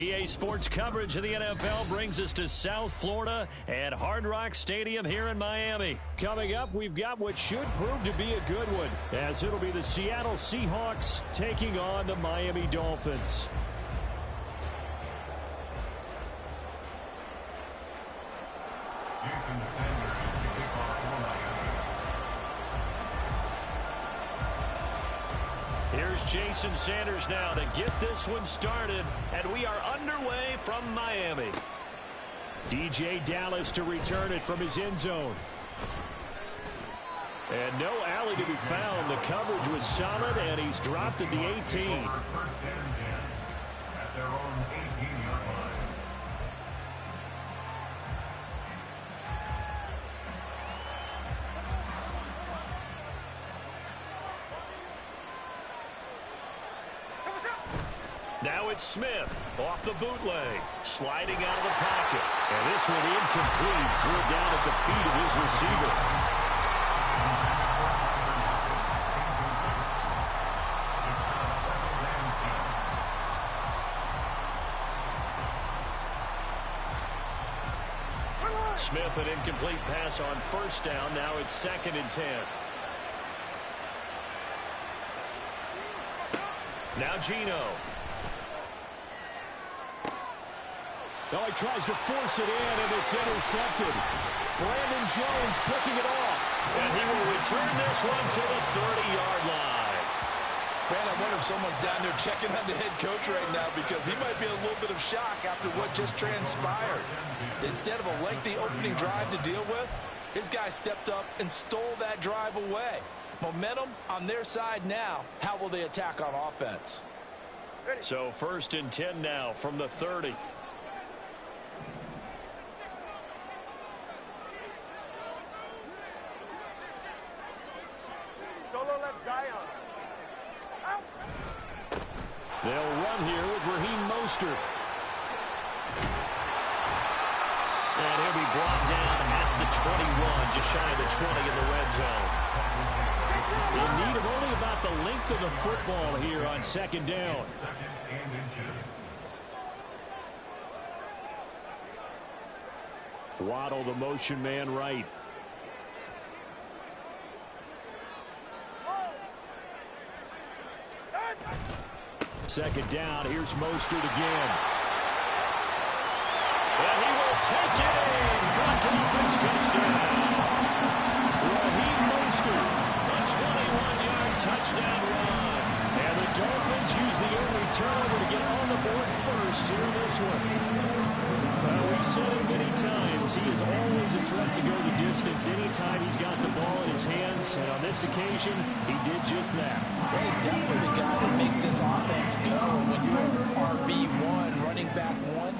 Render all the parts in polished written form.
EA Sports coverage of the NFL brings us to South Florida at Hard Rock Stadium here in Miami. Coming up, we've got what should prove to be a good one, as it'll be the Seattle Seahawks taking on the Miami Dolphins. Here's Jason Sanders now to get this one started, and we are underway from Miami. DJ Dallas to return it from his end zone. And no alley to be found. The coverage was solid, and he's dropped at the 18. First and 10 at their own 18-yard line. Now it's Smith off the bootleg, sliding out of the pocket. And this one incomplete, threw it down at the feet of his receiver. Smith, an incomplete pass on first down. Now it's 2nd and 10. Now Geno. Now he tries to force it in, and it's intercepted. Brandon Jones picking it off. And he will return this one to the 30-yard line. Man, I wonder if someone's down there checking on the head coach right now, because he might be in a little bit of shock after what just transpired. Instead of a lengthy opening drive to deal with, his guy stepped up and stole that drive away. Momentum on their side now. How will they attack on offense? So 1st and 10 now from the 30. They'll run here with Raheem Mostert. And he'll be brought down at the 21, just shy of the 20 in the red zone. In need of only about the length of the football here on 2nd down. Waddle, the motion man, right. Second down, here's Mostert again. And he will take it in for a Dolphins touchdown. Raheem Mostert, a 21-yard touchdown run. And the Dolphins use the early turnover to get on the board first here in this one. We've said it many times, he is always a threat to go the distance anytime he's got the ball in his hands. And on this occasion, he did just that. Well, he's definitely the guy that makes this offense go. When you're RB1, running back one,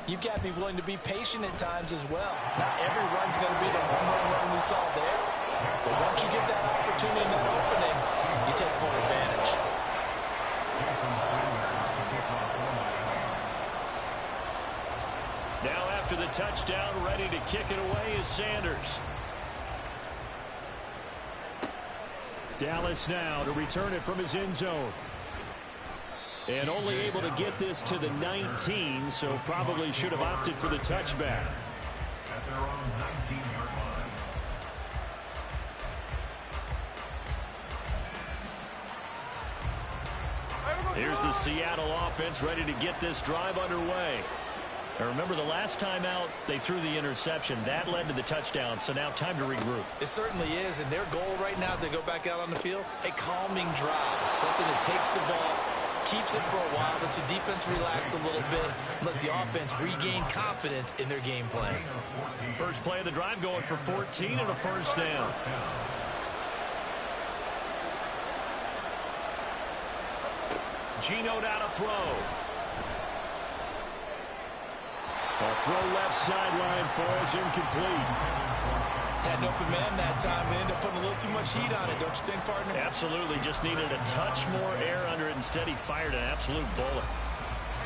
you've got to be willing to be patient at times as well. Not every run's going to be the home run we saw there. But once you get that opportunity and that opening, you take full advantage. Now after the touchdown, ready to kick it away is Sanders. Dallas now to return it from his end zone. And only able to get this to the 19, so probably should have opted for the touchback. At their own 19-yard line. Here's the Seattle offense ready to get this drive underway. Now remember, the last time out, they threw the interception. That led to the touchdown, so now time to regroup. It certainly is, and their goal right now as they go back out on the field, a calming drive, something that takes the ball, keeps it for a while, lets the defense relax a little bit, lets the offense regain confidence in their game plan. First play of the drive going for 14 and a first down. Geno now to throw. A throw left sideline falls incomplete. Had an open man that time, but ended up putting a little too much heat on it, don't you think, partner? Absolutely. Just needed a touch more air under it. Instead, he fired an absolute bullet.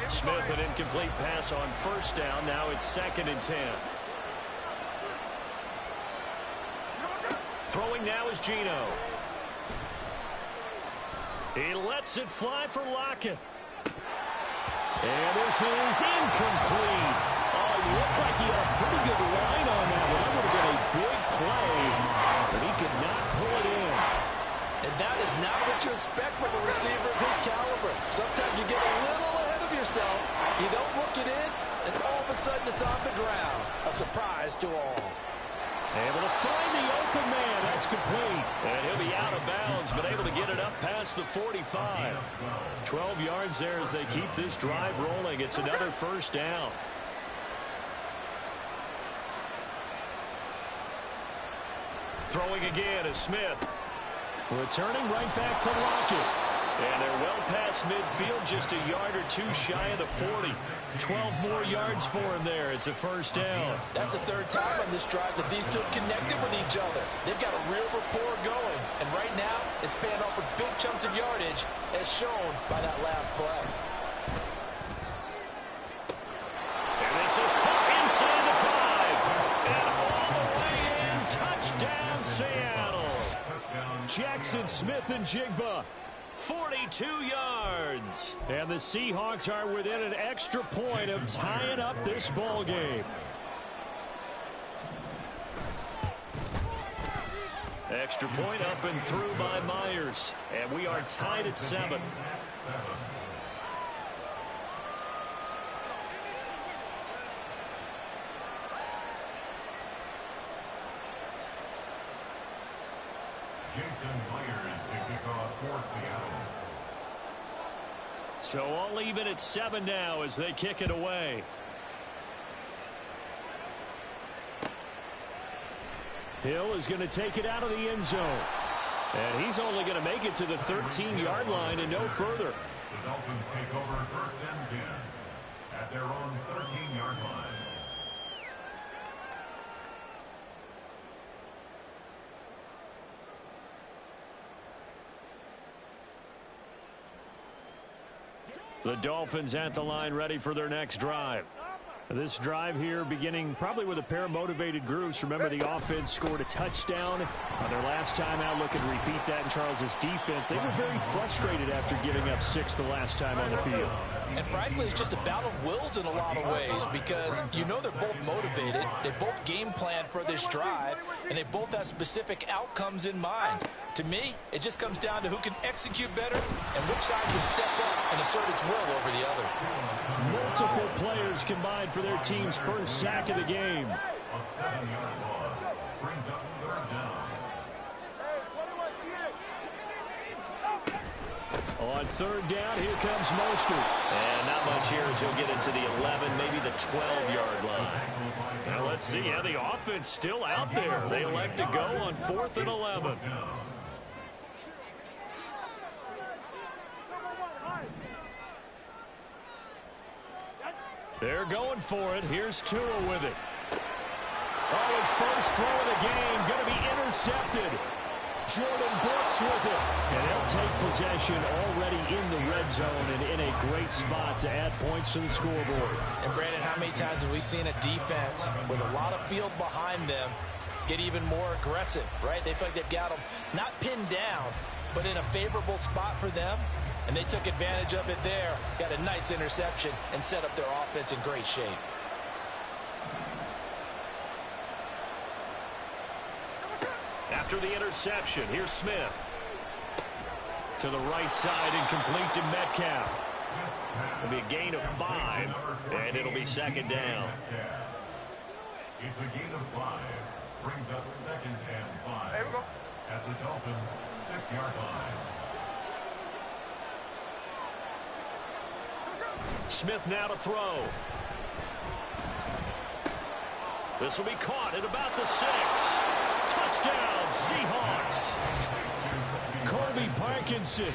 Smith, an incomplete pass on first down. Now it's 2nd and 10. Throwing now is Geno. He lets it fly for Lockett. And this is incomplete. Oh, he looked like he had a pretty good line on that one. That would have been a big play, but he could not pull it in. And that is not what you expect from a receiver of his caliber. Sometimes you get a little ahead of yourself. You don't look it in, and all of a sudden it's on the ground. A surprise to all. Able to find the open man. That's complete. And he'll be out of bounds, but able to get it up past the 45. 12 yards there as they keep this drive rolling. It's another first down. Throwing again is Smith. Returning right back to Lockett. And they're well past midfield, just a yard or two shy of the 40. 12 more yards for him there. It's a first down. That's the third time on this drive that these two connected with each other. They've got a real rapport going. And right now, it's paying off with big chunks of yardage, as shown by that last play. And this is caught inside the 5. And all the way in. Touchdown, Seattle. Jackson Smith and Jigba. 42 yards. And the Seahawks are within an extra point of tying up this ball game. Extra point up and through by Myers. And we are tied at 7. Jason Myers to kick off for Seattle. So all even at 7 now as they kick it away. Hill is going to take it out of the end zone. And he's only going to make it to the 13-yard line and no further. The Dolphins take over first and 10 at their own 13-yard line. The Dolphins at the line ready for their next drive. This drive here beginning probably with a pair of motivated groups. Remember, the offense scored a touchdown on their last time out. Looking to repeat that in Charles's defense. They were very frustrated after giving up 6 the last time on the field. And frankly, it's just a battle of wills in a lot of ways because you know they're both motivated. They both game plan for this drive, and they both have specific outcomes in mind. To me, it just comes down to who can execute better and which side can step up and assert its will over the other. Multiple players combined for their team's first sack of the game. A 7-yard loss brings up third down. On third down, here comes Mostert. And not much here as he'll get into the 11, maybe the 12-yard line. Now let's see. Yeah, the offense still out there. They elect to go on 4th and 11. They're going for it. Here's Tua with it. Oh, his first throw of the game going to be intercepted. Jordan Brooks with it. And they'll take possession already in the red zone and in a great spot to add points to the scoreboard. And Brandon, how many times have we seen a defense with a lot of field behind them get even more aggressive, right? They feel like they've got them not pinned down, but in a favorable spot for them. And they took advantage of it there. Got a nice interception and set up their offense in great shape. After the interception, here's Smith. To the right side and complete to Metcalf. It'll be a gain of 5, and it'll be second down. It's a gain of 5. Brings up second and 5 at the Dolphins' 6-yard line. Smith now to throw. This will be caught at about the 6. Touchdown, Seahawks. Colby Parkinson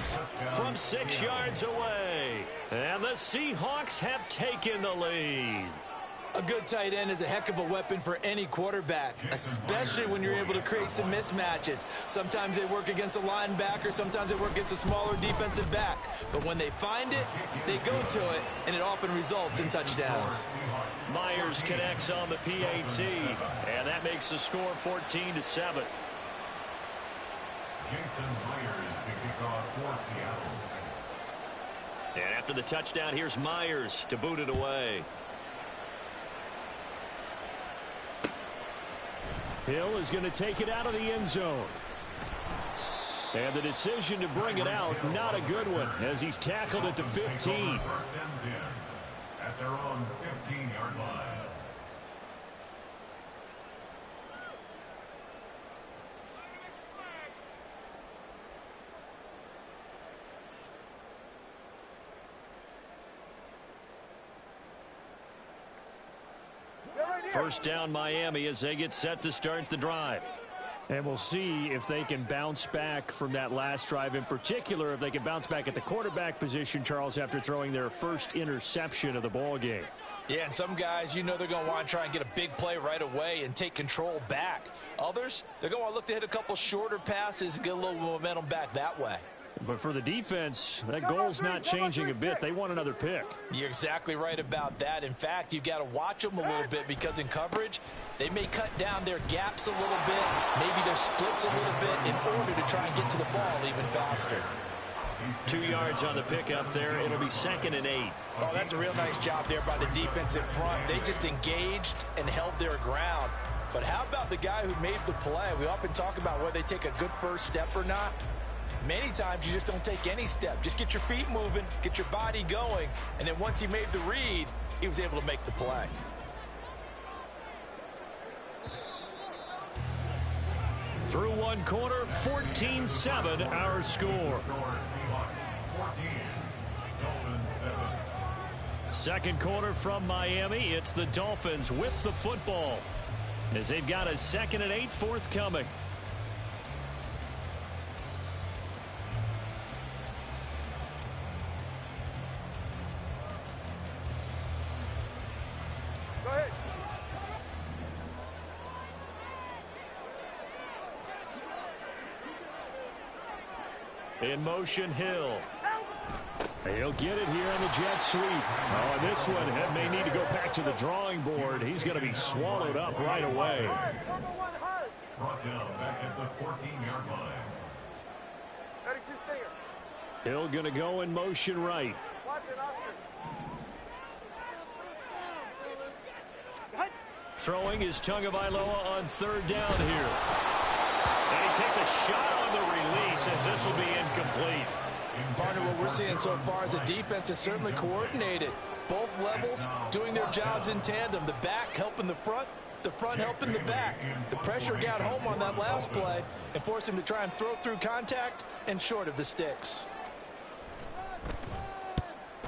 from 6 yards away. And the Seahawks have taken the lead. A good tight end is a heck of a weapon for any quarterback, especially when you're able to create some mismatches. Sometimes they work against a linebacker, sometimes they work against a smaller defensive back. But when they find it, they go to it, and it often results in touchdowns. Myers connects on the PAT, and that makes the score 14-7. Jason Myers to kick off for Seattle. And after the touchdown, here's Myers to boot it away. Hill is going to take it out of the end zone. And the decision to bring it out, not a good one, as he's tackled at the 15. First and 10 at their own 15-yard line. First down, Miami, as they get set to start the drive. And we'll see if they can bounce back from that last drive. In particular, if they can bounce back at the quarterback position, Charles, after throwing their first interception of the ball game. Yeah, and some guys, you know they're going to want to try and get a big play right away and take control back. Others, they're going to look to hit a couple shorter passes and get a little momentum back that way. But for the defense, that goal's not changing a bit. They want another pick. You're exactly right about that. In fact, you've got to watch them a little bit because in coverage, they may cut down their gaps a little bit, maybe their splits a little bit in order to try and get to the ball even faster. 2 yards on the pickup there. It'll be 2nd and 8. Oh, that's a real nice job there by the defensive front. They just engaged and held their ground. But how about the guy who made the play? We often talk about whether they take a good first step or not. Many times you just don't take any step. Just get your feet moving, get your body going, and then once he made the read, he was able to make the play. Through one quarter, 14-7 our score. Second quarter from Miami. It's the Dolphins with the football as they've got a 2nd and 8 forthcoming. Go ahead. In motion, Hill. He'll get it here on the jet sweep. Oh, and this one may need to go back to the drawing board. He's going to be swallowed up right away. Brought down back at the 14-yard line. 32 stinger. Hill going to go in motion right. Watch it, Oscar. Throwing is Tagovailoa on 3rd down here. And he takes a shot on the release as this will be incomplete. Partner, what we're seeing so far is the defense is certainly coordinated. Both levels doing their jobs in tandem. The back helping the front helping the back. The pressure got home on that last play and forced him to try and throw through contact and short of the sticks.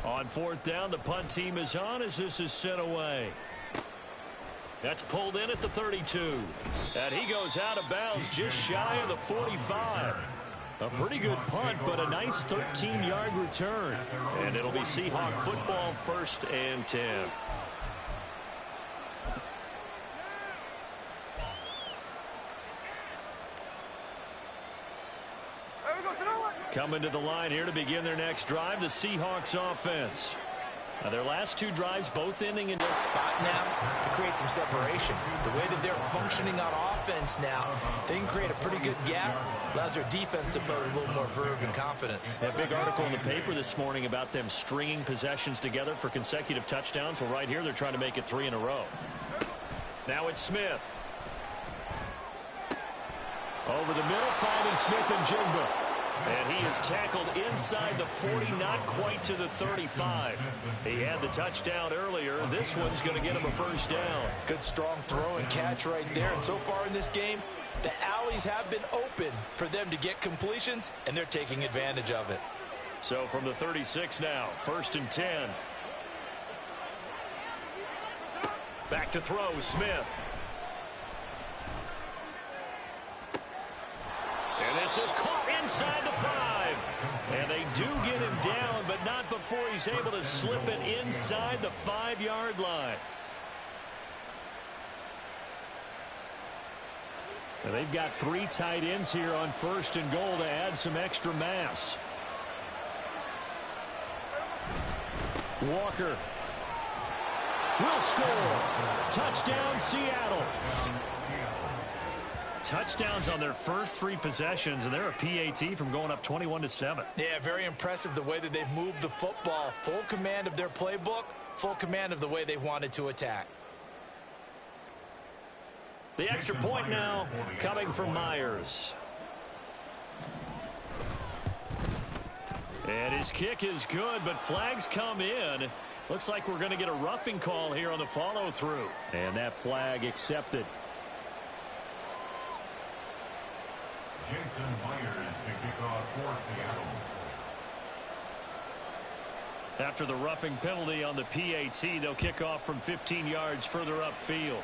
On 4th down, the punt team is on as this is sent away. That's pulled in at the 32. And he goes out of bounds just shy of the 45. A pretty good punt, but a nice 13-yard return. And it'll be Seahawk football, 1st and 10. Coming to the line here to begin their next drive, the Seahawks offense. Now their last 2 drives both ending in this spot now to create some separation. The way that they're functioning on offense now, they can create a pretty good gap. Allows their defense to play with a little more verve and confidence. That big article in the paper this morning about them stringing possessions together for consecutive touchdowns. Well, right here they're trying to make it 3 in a row. Now it's Smith. Over the middle, finding Smith and Jigba. And he is tackled inside the 40, not quite to the 35. He had the touchdown earlier. This one's going to get him a 1st down. Good strong throw and catch right there. And so far in this game, the alleys have been open for them to get completions, and they're taking advantage of it. So from the 36 now, 1st and 10. Back to throw, Smith. And this is caught inside the 5. And they do get him down, but not before he's able to slip it inside the 5-yard line. And they've got 3 tight ends here on 1st and goal to add some extra mass. Walker will score. Touchdown, Seattle. touchdowns on their first 3 possessions, and they're a PAT from going up 21-7. Yeah, very impressive the way that they've moved the football. Full command of their playbook, full command of the way they wanted to attack. The extra point now coming from Myers. And his kick is good, but flags come in. Looks like we're going to get a roughing call here on the follow-through. And that flag accepted. Jason Myers to kick off for Seattle. After the roughing penalty on the PAT, they'll kick off from 15 yards further upfield.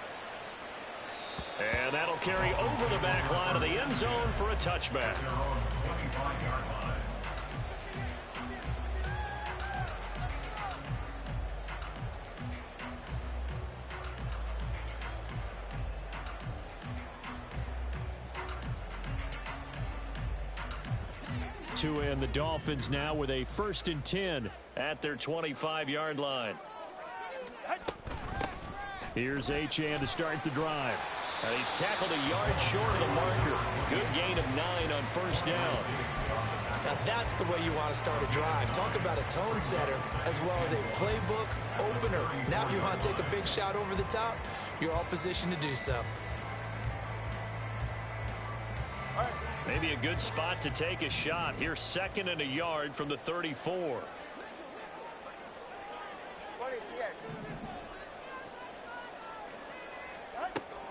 And that'll carry over the back line of the end zone for a touchback. Their own 25-yard line. And the Dolphins now with a 1st and 10 at their 25-yard line. Here's H2H to start the drive. And he's tackled a yard short of the marker. Good gain of 9 on 1st down. Now that's the way you want to start a drive. Talk about a tone setter as well as a playbook opener. Now if you want to take a big shot over the top, you're all positioned to do so. Maybe a good spot to take a shot. Here's 2nd and a yard from the 34.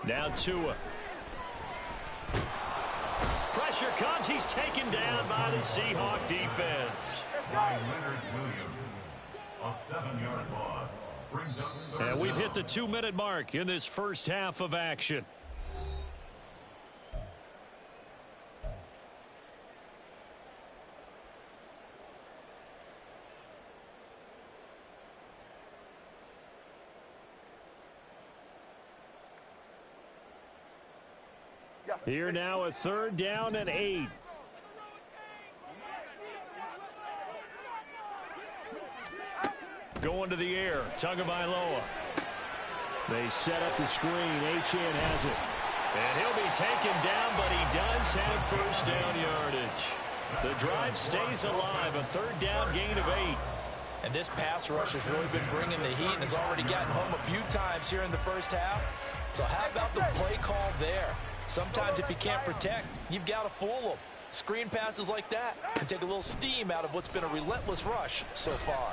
Now Tua. Pressure comes. He's taken down by the Seahawk defense. By Leonard Williams. A 7-yard loss. Brings up third And we've down. hit the 2-minute mark in this first half of action. Here now a 3rd down and 8. Going to the air, Tagovailoa. They set up the screen. H2H has it. And he'll be taken down, but he does have 1st down yardage. The drive stays alive, a 3rd down gain of 8. And this pass rush has really been bringing the heat and has already gotten home a few times here in the first half. So how about the play call there? Sometimes if you can't protect, you've got to fool them. Screen passes like that can take a little steam out of what's been a relentless rush so far.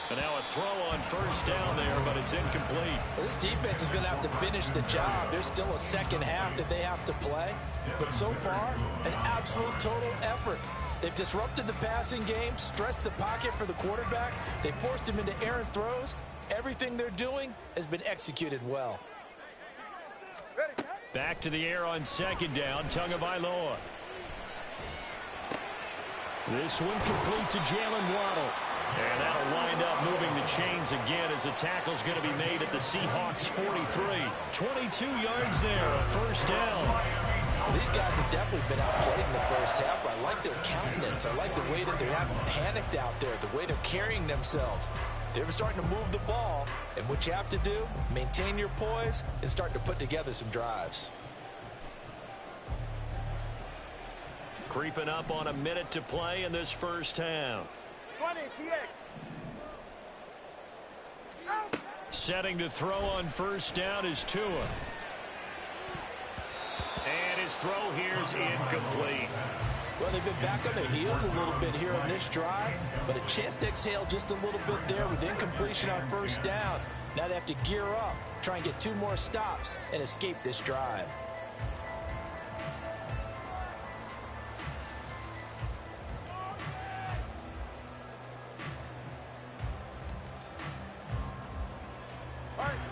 And now a throw on 1st down there, but it's incomplete. Well, this defense is going to have to finish the job. There's still a second half that they have to play. But so far, an absolute total effort. They've disrupted the passing game, stressed the pocket for the quarterback. They forced him into errant throws. Everything they're doing has been executed well. Back to the air on 2nd down, Tagovailoa. This one complete to Jalen Waddle. And that'll wind up moving the chains again as the tackle's going to be made at the Seahawks 43. 22 yards there, a 1st down. Well, these guys have definitely been outplayed in the first half. I like their countenance. I like the way that they haven't panicked out there, the way they're carrying themselves. They're starting to move the ball, and what you have to do, maintain your poise and start to put together some drives. Creeping up on a minute to play in this first half. 20, TX. Setting to throw on 1st down is Tua. And his throw here's incomplete. Well, they've been back on their heels a little bit here on this drive, but a chance to exhale just a little bit there with incompletion on 1st down. Now they have to gear up, try and get 2 more stops, and escape this drive.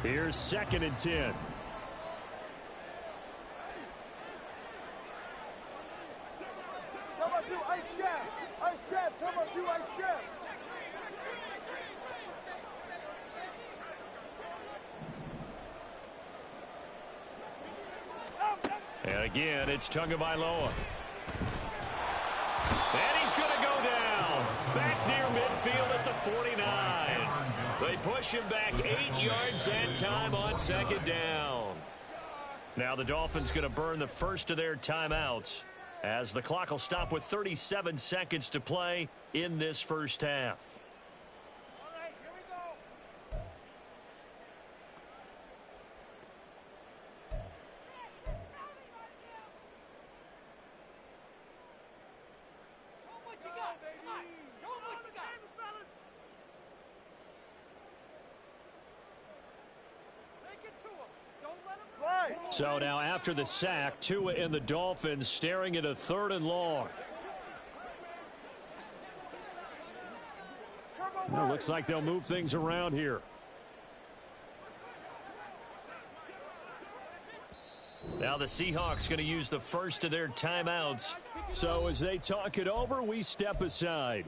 Here's 2nd and 10. Turbo 2, ice jab. Ice jab, turbo 2, ice jab. And again, it's Tagovailoa. And he's going to go down. Back near midfield at the 49. They push him back 8 yards that time on 2nd down. Now the Dolphins going to burn the first of their timeouts as the clock will stop with 37 seconds to play in this first half. All right, here we go. Show 'em what you got, baby. Come on. Show 'em what you got. Take it to him. Don't let him run. So now after the sack, Tua and the Dolphins staring at a 3rd and long. Well, looks like they'll move things around here. Now the Seahawks going to use the first of their timeouts. So as they talk it over, we step aside.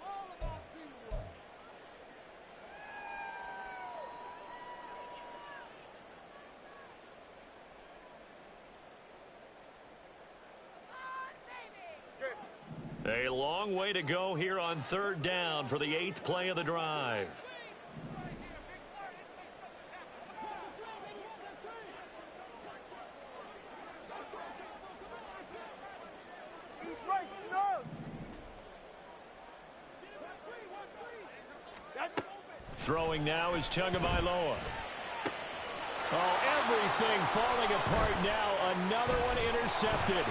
All about teamwork. A long way to go here on 3rd down for the 8th play of the drive. He's right, snug. Throwing now is Tagovailoa. Oh, everything falling apart now. Another one intercepted.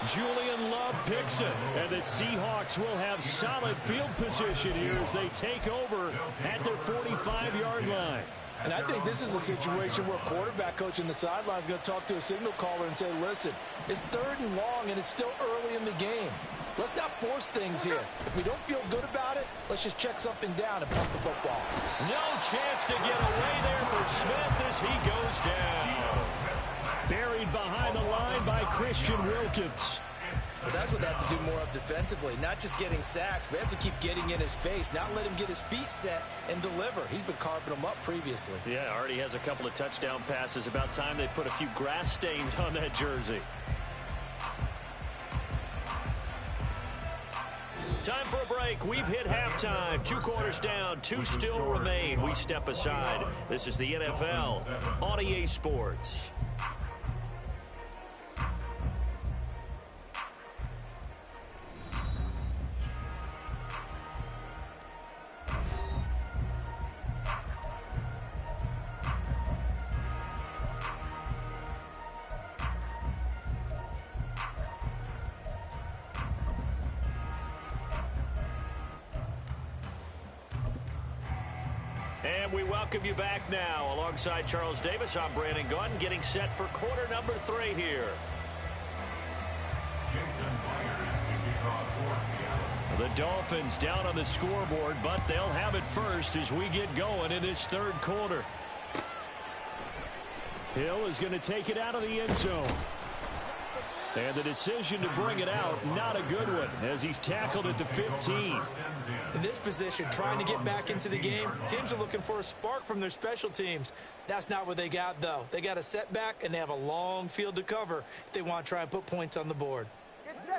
Julian Love picks it, and the Seahawks will have solid field position here as they take over at their 45-yard line. And I think this is a situation where quarterback coach in the sideline is going to talk to a signal caller and say, listen, it's 3rd and long, and it's still early in the game. Let's not force things here. If we don't feel good about it, let's just check something down and pump the football. No chance to get away there for Smith as he goes down. Buried behind the line by Christian Wilkins. But that's what they have to do more of defensively, not just getting sacks. We have to keep getting in his face, not let him get his feet set and deliver. He's been carving them up previously. Yeah, already has a couple of touchdown passes. About time they put a few grass stains on that jersey. Time for a break. We've hit halftime. 2 quarters down. 2 still remain. We step aside. This is the NFL on EA Sports. And we welcome you back now. Alongside Charles Davis, I'm Brandon Gunn, getting set for quarter number 3 here. The Dolphins down on the scoreboard, but they'll have it first as we get going in this 3rd quarter. Hill is going to take it out of the end zone. And the decision to bring it out, not a good one, as he's tackled at the 15. In this position, trying to get back into the game, teams are looking for a spark from their special teams. That's not what they got, though. They got a setback, and they have a long field to cover if they want to try and put points on the board.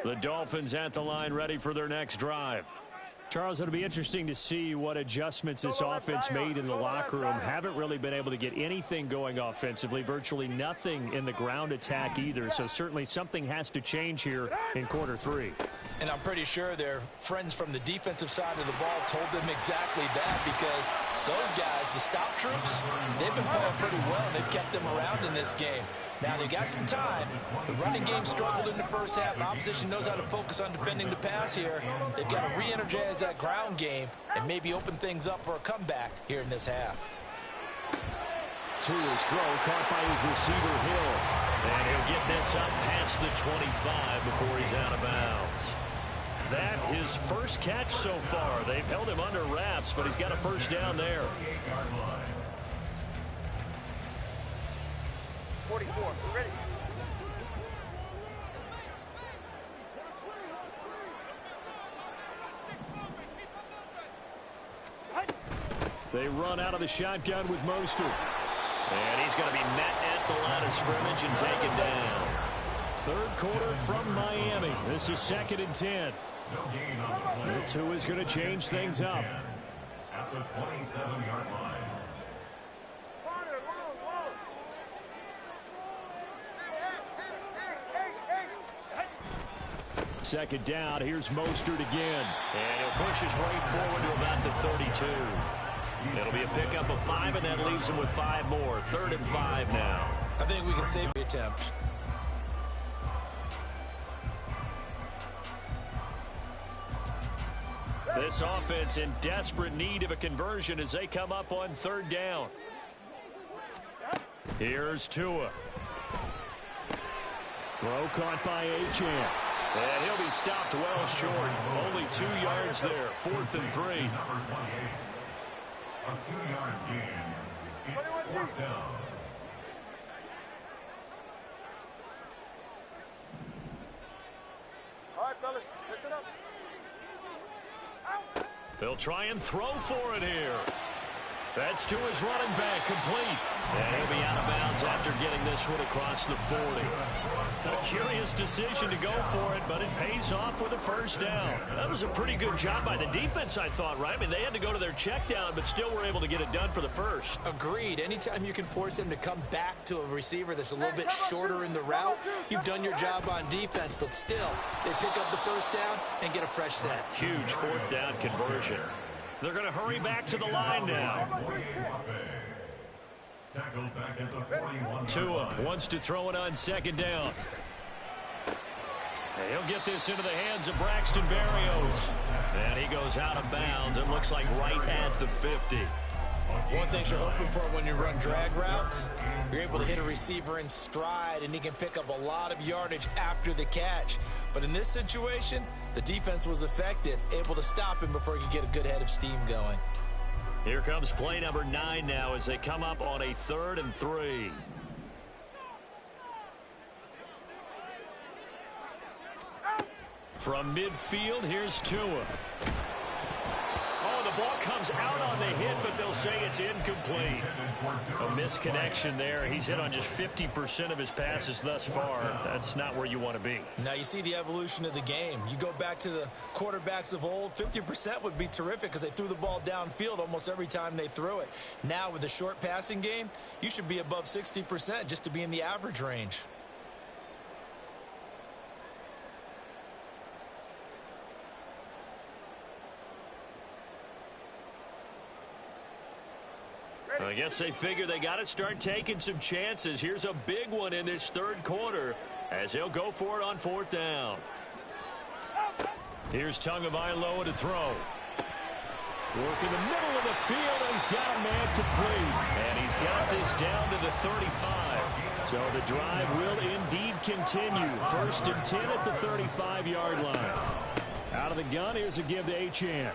The Dolphins at the line ready for their next drive. Charles, it'll be interesting to see what adjustments this offense made in the locker room. Haven't really been able to get anything going offensively, virtually nothing in the ground attack either. So certainly something has to change here in quarter 3. And I'm pretty sure their friends from the defensive side of the ball told them exactly that, because those guys, the stop troops, they've been playing pretty well. They've kept them around in this game. Now, they got some time. The running game struggled in the first half. Opposition knows how to focus on defending the pass here. They've got to re-energize that ground game and maybe open things up for a comeback here in this half. Tua's throw caught by his receiver, Hill. And he'll get this up past the 25 before he's out of bounds. That his first catch so far. They've held him under wraps, but he's got a first down there. 44, we're ready. They run out of the shotgun with Mostert. And he's going to be met at the line of scrimmage and taken down. 3rd quarter from Miami. This is 2nd and 10. The Tua is going to change things up. At the 27-yard line. Corner, long. second down. Here's Mostert again. And he'll push his way forward to about the 32. It'll be a pickup of 5, and that leaves him with 5 more. 3rd and 5 now. I think we can save the attempt. This offense in desperate need of a conversion as they come up on 3rd down. Here's Tua. Throw caught by H2H. And he'll be stopped well short. Only 2 yards there. 4th and 3. Number 28. A 2-yard gain. It's 4th down. All right, fellas, listen up. They'll try and throw for it here. That's to his running back, complete. And he'll be out of bounds after getting this one across the 40. A curious decision to go for it, but it pays off with a 1st down. That was a pretty good job by the defense, I thought, right? I mean, they had to go to their check down, but still were able to get it done for the 1st. Agreed. Anytime you can force him to come back to a receiver that's a little bit shorter in the route, you've done your job on defense, but still, they pick up the 1st down and get a fresh set. Huge 4th down conversion. They're going to hurry back to the line now. Tua wants to throw it on 2nd down. And he'll get this into the hands of Braxton Berrios. And he goes out of bounds. It looks like right at the 50. One thing you're hoping for when you run drag routes, you're able to hit a receiver in stride, and he can pick up a lot of yardage after the catch. But in this situation, the defense was effective, able to stop him before he could get a good head of steam going. Here comes play number 9 now as they come up on a 3rd and 3. From midfield, here's Tua. Oh, the ball comes out on the hit, but they'll say it's incomplete. A misconnection there. He's hit on just 50% of his passes thus far. That's not where you want to be. Now you see the evolution of the game. You go back to the quarterbacks of old, 50% would be terrific because they threw the ball downfield almost every time they threw it. Now with the short passing game, you should be above 60% just to be in the average range. I guess they figure they got to start taking some chances. Here's a big one in this 3rd quarter as he'll go for it on 4th down. Here's Tagovailoa to throw. Work in the middle of the field, and he's got a man complete. And he's got this down to the 35. So the drive will indeed continue. 1st and 10 at the 35-yard line. Out of the gun, here's a give to H2H.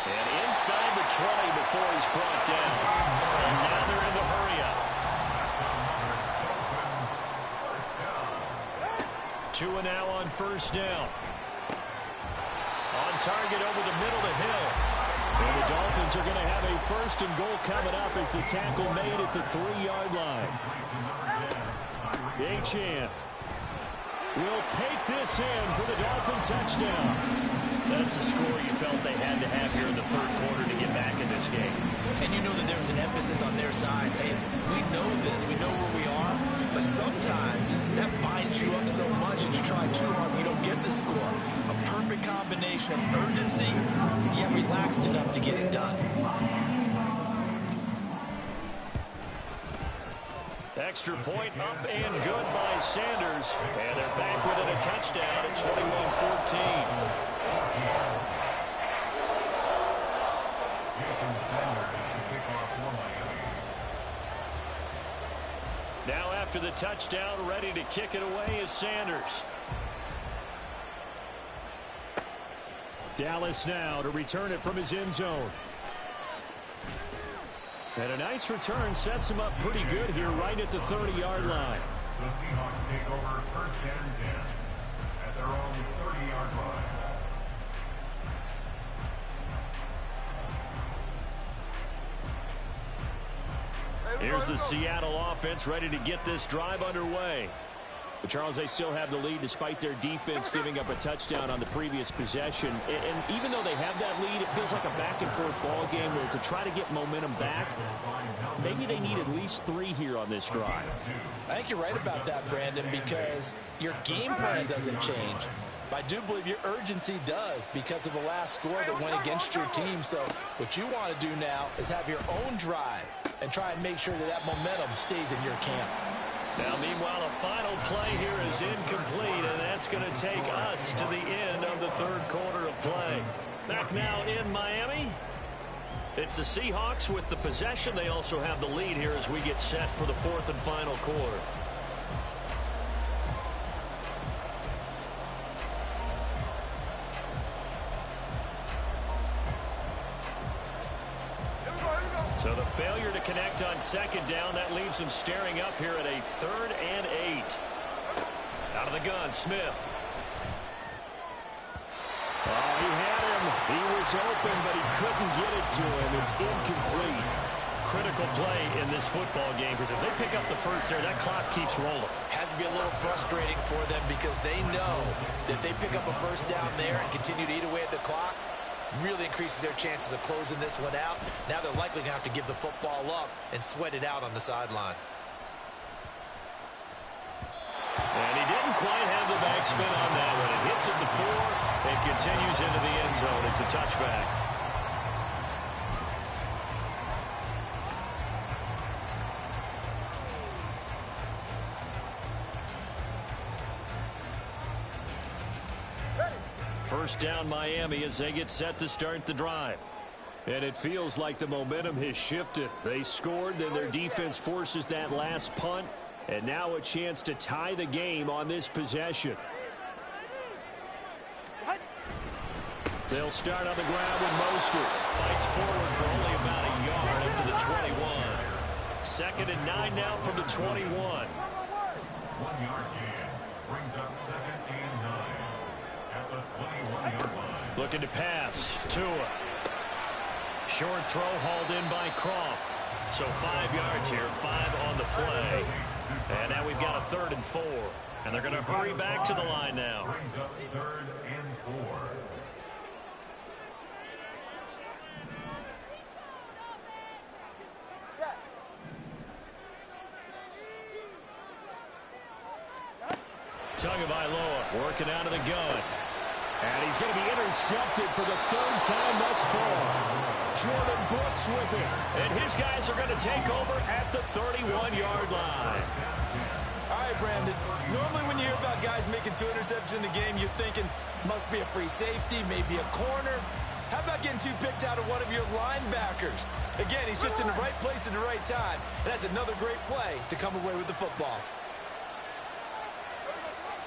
And inside the 20 before he's brought down. And now they're in the hurry-up. Tua now on 1st down. On target over the middle to Hill. And the Dolphins are going to have a 1st and goal coming up as the tackle made at the 3-yard line. H2H will take this in for the Dolphin touchdown. That's a score you felt they had to have here in the 3rd quarter to get back in this game. And you know that there's an emphasis on their side. Hey, we know this. We know where we are. But sometimes that binds you up so much that you try too hard and you don't get the score. A perfect combination of urgency, yet relaxed enough to get it done. Extra point up and good by Sanders. And they're back within a touchdown at 21-14. Now after the touchdown, ready to kick it away is Sanders. Dallas now to return it from his end zone. And a nice return sets him up pretty good here right at the 30-yard line. The Seahawks take over 1st and 10 at their own 30-yard line. Here's the Seattle offense ready to get this drive underway. But Charles, they still have the lead despite their defense giving up a touchdown on the previous possession. And even though they have that lead, feels like a back-and-forth ball game where to try to get momentum back, maybe they need at least 3 here on this drive. I think you're right about that, Brandon, because your game plan doesn't change. I do believe your urgency does because of the last score that went against your team. So what you want to do now is have your own drive and try and make sure that that momentum stays in your camp. Now, meanwhile, a final play here is incomplete, and that's going to take us to the end of the third quarter of play. Back now in Miami. It's the Seahawks with the possession. They also have the lead here as we get set for the fourth and final quarter. So the failure to connect on second down, that leaves them staring up here at a 3rd and 8. Out of the gun, Smith. Oh, he had him. He was open, but he couldn't get it to him. It's incomplete. Critical play in this football game because if they pick up the first there, that clock keeps rolling. Has to be a little frustrating for them because they know that they pick up a first down there and continue to eat away at the clock, really increases their chances of closing this one out. Now they're likely going to have to give the football up and sweat it out on the sideline. And he didn't quite have the backspin on that one. It hits at the 4 and continues into the end zone. It's a touchback. First down Miami as they get set to start the drive. And it feels like the momentum has shifted. They scored, then their defense forces that last punt. And now a chance to tie the game on this possession. They'll start on the ground with Mostert. Fights forward for only about a yard up to the 21. 2nd and 9 now from the 21. 1 yard gain brings up 2nd and 9 at the 21-yard line. Looking to pass. Tua. Short throw hauled in by Croft. So 5 yards here, 5 on the play. And now we've got a 3rd and 4. And they're going to hurry back to the line now. Brings up 3rd and 4. Tagovailoa working out of the gun. And he's going to be intercepted for the 3rd time thus far. Jordan Brooks with it. And his guys are going to take over at the 31-yard line. All right, Brandon. Normally when you hear about guys making 2 interceptions in the game, you're thinking must be a free safety, maybe a corner. How about getting 2 picks out of one of your linebackers? Again, he's just in the right place at the right time. And that's another great play to come away with the football.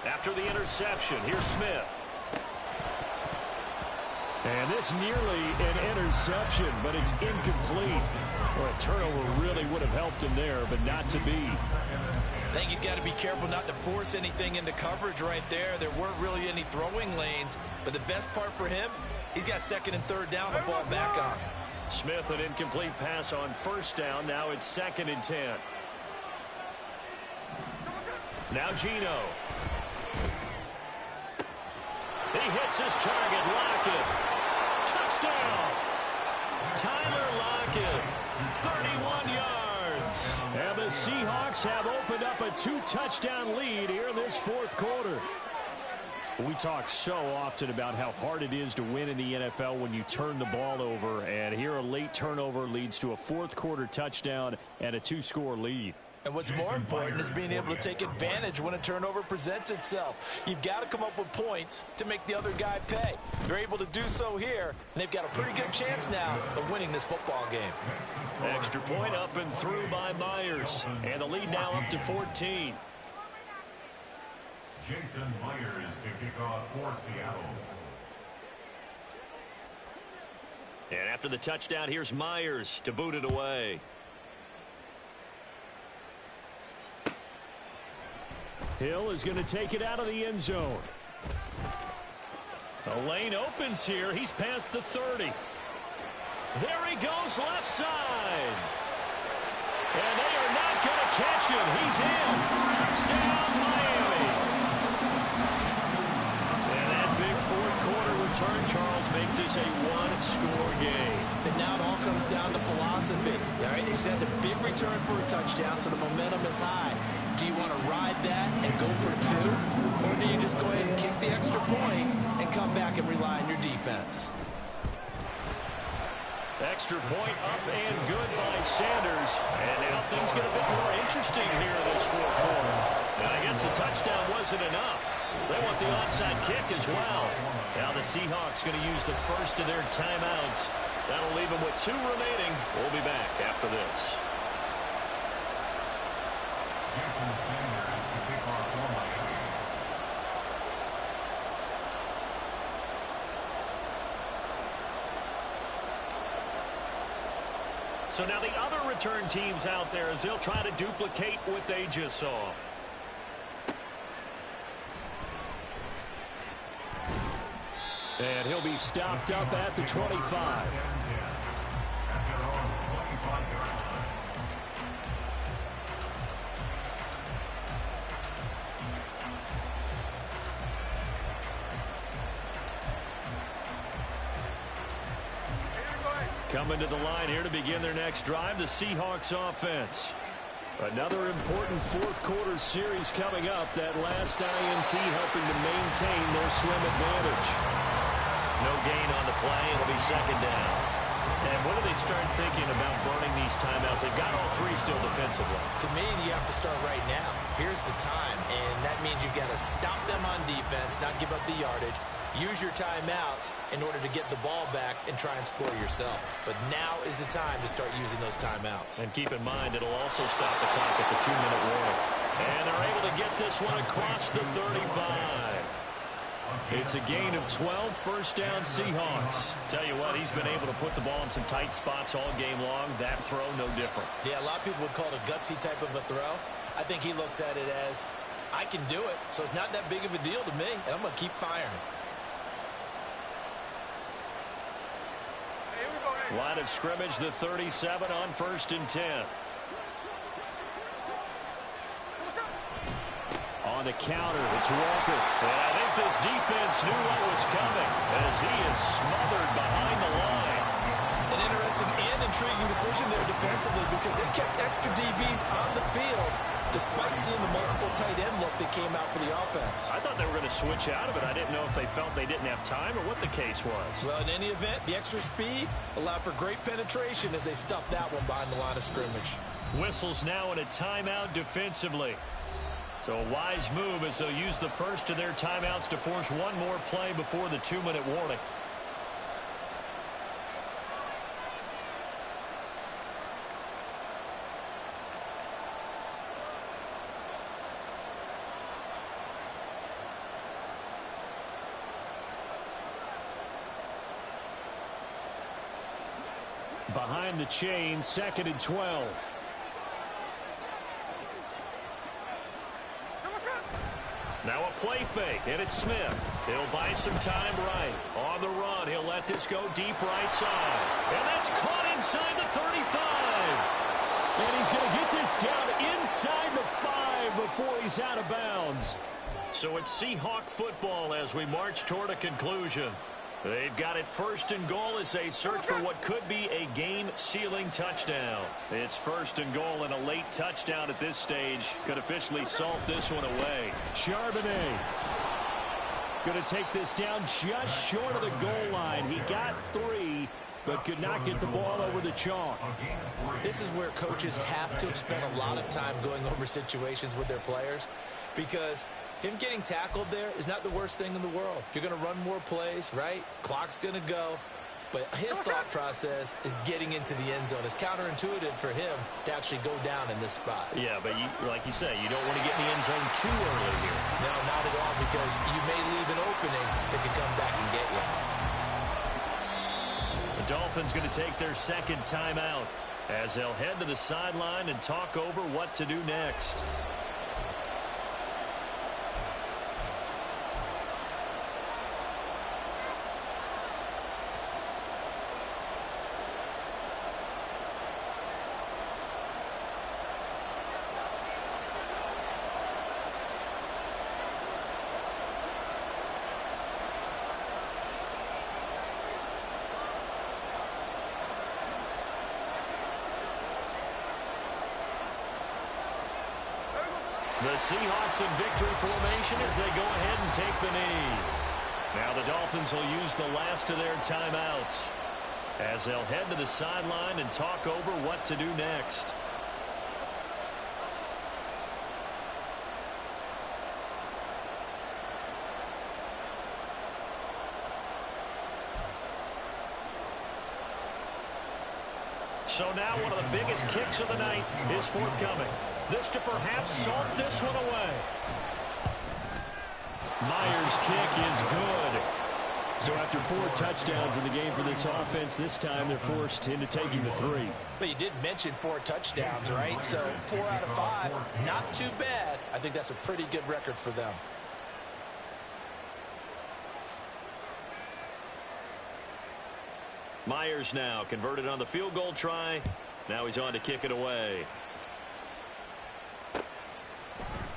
After the interception, here's Smith. And this nearly an interception, but it's incomplete. Well, a turnover really would have helped him there, but not to be. I think he's got to be careful not to force anything into coverage right there. There weren't really any throwing lanes, but the best part for him, he's got 2nd and 3rd down to fall back on. Smith, an incomplete pass on 1st down. Now it's 2nd and 10. Now Geno. He hits his target. Lockett. Touchdown. Tyler Lockett. 31 yards. And the Seahawks have opened up a 2-touchdown lead here in this 4th quarter. We talk so often about how hard it is to win in the NFL when you turn the ball over. And here a late turnover leads to a 4th quarter touchdown and a 2-score lead. And what's more important is being able to take advantage when a turnover presents itself. You've got to come up with points to make the other guy pay. They're able to do so here, and they've got a pretty good chance now of winning this football game. Extra point up and through by Myers. And the lead now up to 14. Jason Myers to kick off for Seattle. And after the touchdown, here's Myers to boot it away. Hill is going to take it out of the end zone. The lane opens here. He's past the 30. There he goes, left side. And they are not going to catch him. He's in. Touchdown, Miami. And that big 4th quarter return, Charles, makes this a 1-score comes down to philosophy. All right, they send a big return for a touchdown, so the momentum is high. Do you want to ride that and go for two? Or do you just go ahead and kick the extra point and come back and rely on your defense? Extra point up and good by Sanders. And now things get a bit more interesting here in this fourth quarter. And I guess the touchdown wasn't enough. They want the onside kick as well. Now the Seahawks going to use the first of their timeouts. That'll leave them with 2 remaining. We'll be back after this. Jason Sanders to kick off for Miami. So now the other return teams out there as they'll try to duplicate what they just saw. And he'll be stopped up at the 25. Coming to the line here to begin their next drive, the Seahawks offense. Another important fourth quarter series coming up. That last INT helping to maintain their slim advantage. No gain on the play. It'll be second down. And when do they start thinking about burning these timeouts? They've got all 3 still defensively. To me, you have to start right now. Here's the time, and that means you've got to stop them on defense, not give up the yardage. Use your timeouts in order to get the ball back and try and score yourself. But now is the time to start using those timeouts. And keep in mind, it'll also stop the clock at the 2-minute warning. And they're able to get this one across the 35. It's a gain of 12, first down Seahawks. Tell you what, he's been able to put the ball in some tight spots all game long. That throw, no different. Yeah, a lot of people would call it a gutsy type of a throw. I think he looks at it as, I can do it, so it's not that big of a deal to me, and I'm going to keep firing. Line of scrimmage, the 37 on 1st and 10. On the counter, it's Walker. And I think this defense knew what was coming as he is smothered behind the line. An interesting and intriguing decision there defensively because they kept extra DBs on the field despite seeing the multiple tight end look that came out for the offense. I thought they were going to switch out of it. I didn't know if they felt they didn't have time or what the case was. Well, in any event, the extra speed allowed for great penetration as they stuffed that one behind the line of scrimmage. Whistles now in a timeout defensively. So a wise move as they'll use the first of their timeouts to force one more play before the 2-minute warning. Behind the chain, 2nd and 12. Now a play fake, and it's Smith. He'll buy some time right. On the run, he'll let this go deep right side. And that's caught inside the 35. And he's going to get this down inside the 5 before he's out of bounds. So it's Seahawk football as we march toward a conclusion. They've got it 1st and goal as they search for what could be a game-sealing touchdown. It's 1st and goal, and a late touchdown at this stage could officially salt this one away. Charbonnet going to take this down just short of the goal line. He got 3, but could not get the ball over the chalk. This is where coaches have to have spent a lot of time going over situations with their players because him getting tackled there is not the worst thing in the world. You're going to run more plays, right? Clock's going to go. But his thought process is getting into the end zone. It's counterintuitive for him to actually go down in this spot. Yeah, but like you say, you don't want to get in the end zone too early here. No, not at all, because you may leave an opening that could come back and get you. The Dolphins going to take their 2nd timeout as they'll head to the sideline and talk over what to do next. The Seahawks in victory formation as they go ahead and take the knee. Now the Dolphins will use the last of their timeouts as they'll head to the sideline and talk over what to do next. So now one of the biggest kicks of the night is forthcoming. This to perhaps salt this one away. Myers' kick is good. So after 4 touchdowns in the game for this offense, this time they're forced into taking the 3. But you did mention 4 touchdowns, right? So 4 out of 5, not too bad. I think that's a pretty good record for them. Myers now converted on the field goal try. Now he's on to kick it away.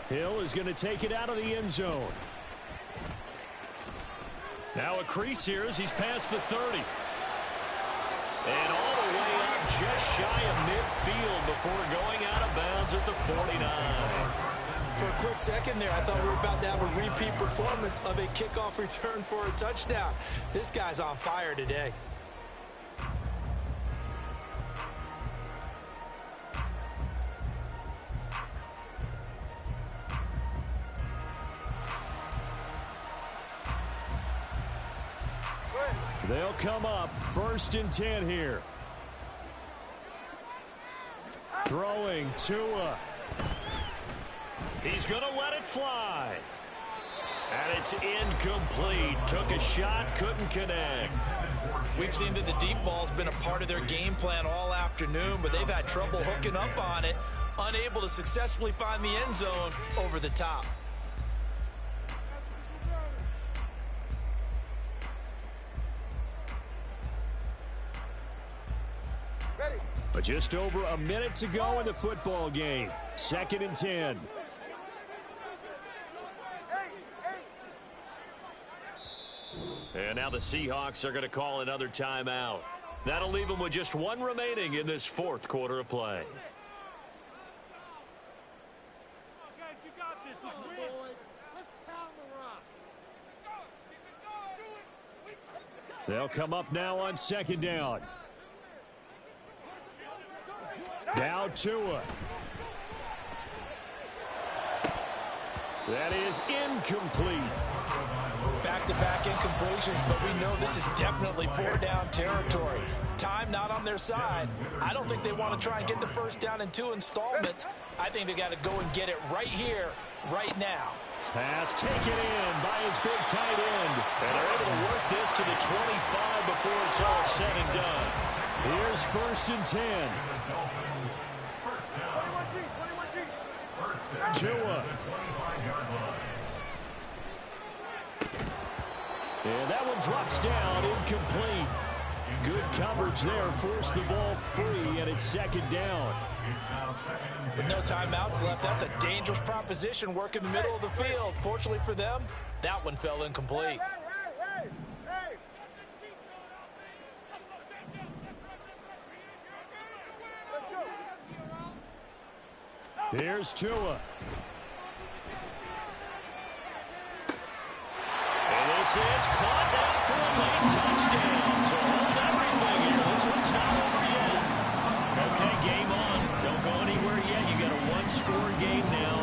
Hill is going to take it out of the end zone. Now a crease here as he's past the 30. And all the way up just shy of midfield before going out of bounds at the 49. For a quick second there, I thought we were about to have a repeat performance of a kickoff return for a touchdown. This guy's on fire today. They'll come up 1st and 10 here. Throwing Tua. He's going to let it fly. And it's incomplete. Took a shot, couldn't connect. We've seen that the deep ball's been a part of their game plan all afternoon, but they've had trouble hooking up on it, unable to successfully find the end zone over the top. But just over a minute to go in the football game. 2nd and 10. And now the Seahawks are going to call another timeout. That'll leave them with just 1 remaining in this 4th quarter of play. Guys, you got this. Let's win. Let's pound the rock. They'll come up now on 2nd down. Now Tua. That is incomplete. Back-to-back incompletions, but we know this is definitely 4-down territory. Time not on their side. I don't think they want to try and get the 1st down in 2 installments. I think they got to go and get it right here, right now. Pass taken in by his big tight end. And they're able to work this to the 25 before it's all said and done. Here's 1st and 10. 21G. Tua. And that one drops down, incomplete. Good coverage there, forced the ball free, and it's 2nd down. With no timeouts left, that's a dangerous proposition, work in the middle of the field. Fortunately for them, that one fell incomplete. Here's Tua. And this is caught down for a late touchdown. So hold everything here. This one's not over yet. Okay, game on. Don't go anywhere yet. You got a 1-score game now.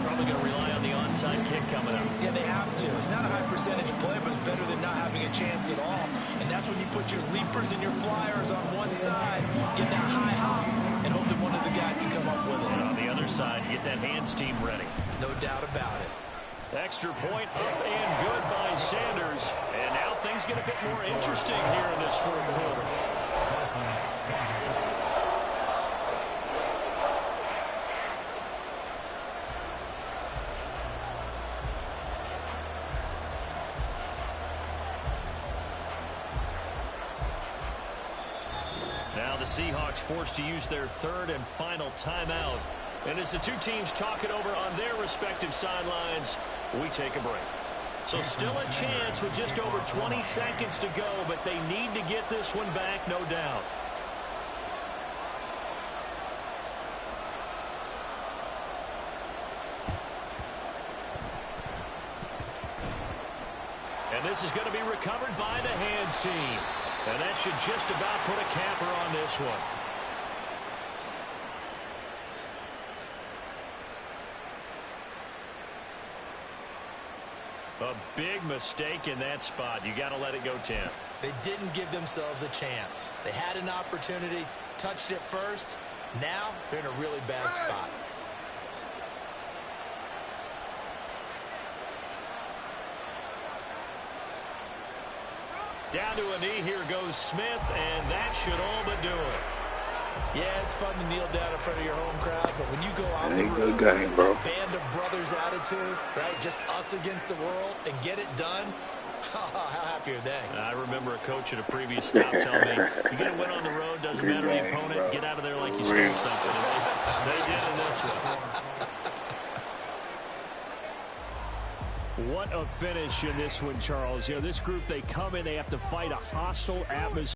Probably going to rely on the onside kick coming up. Yeah, they have to. It's not a high percentage play, but it's better than not having a chance at all. And that's when you put your leapers and your flyers on one side, get that high hop, and hope that one of the guys can come up with it. And on the other side, get that hands team ready. No doubt about it. Extra point up and good by Sanders. And now things get a bit more interesting here in this 4th quarter. Now the Seahawks forced to use their 3rd and final timeout. And as the 2 teams talk it over on their respective sidelines, we take a break. So still a chance with just over 20 seconds to go, but they need to get this one back, no doubt. this is going to be recovered by the hands team. And that should just about put a capper on this one. A big mistake in that spot. You got to let it go, Tim. They didn't give themselves a chance. They had an opportunity, touched it first. Now they're in a really bad spot. Down to a knee. Here goes Smith, and that should all but do it. Yeah, it's fun to kneel down in front of your home crowd, but when you go out That the ain't road, good game, bro. band of brothers attitude, right? Just us against the world and get it done. How happy are they? I remember a coach at a previous stop telling me, you got to win on the road, doesn't matter the opponent, get out of there like you stole something. And they did in this one. What a finish in this one, Charles. You know, this group, they come in, they have to fight a hostile atmosphere.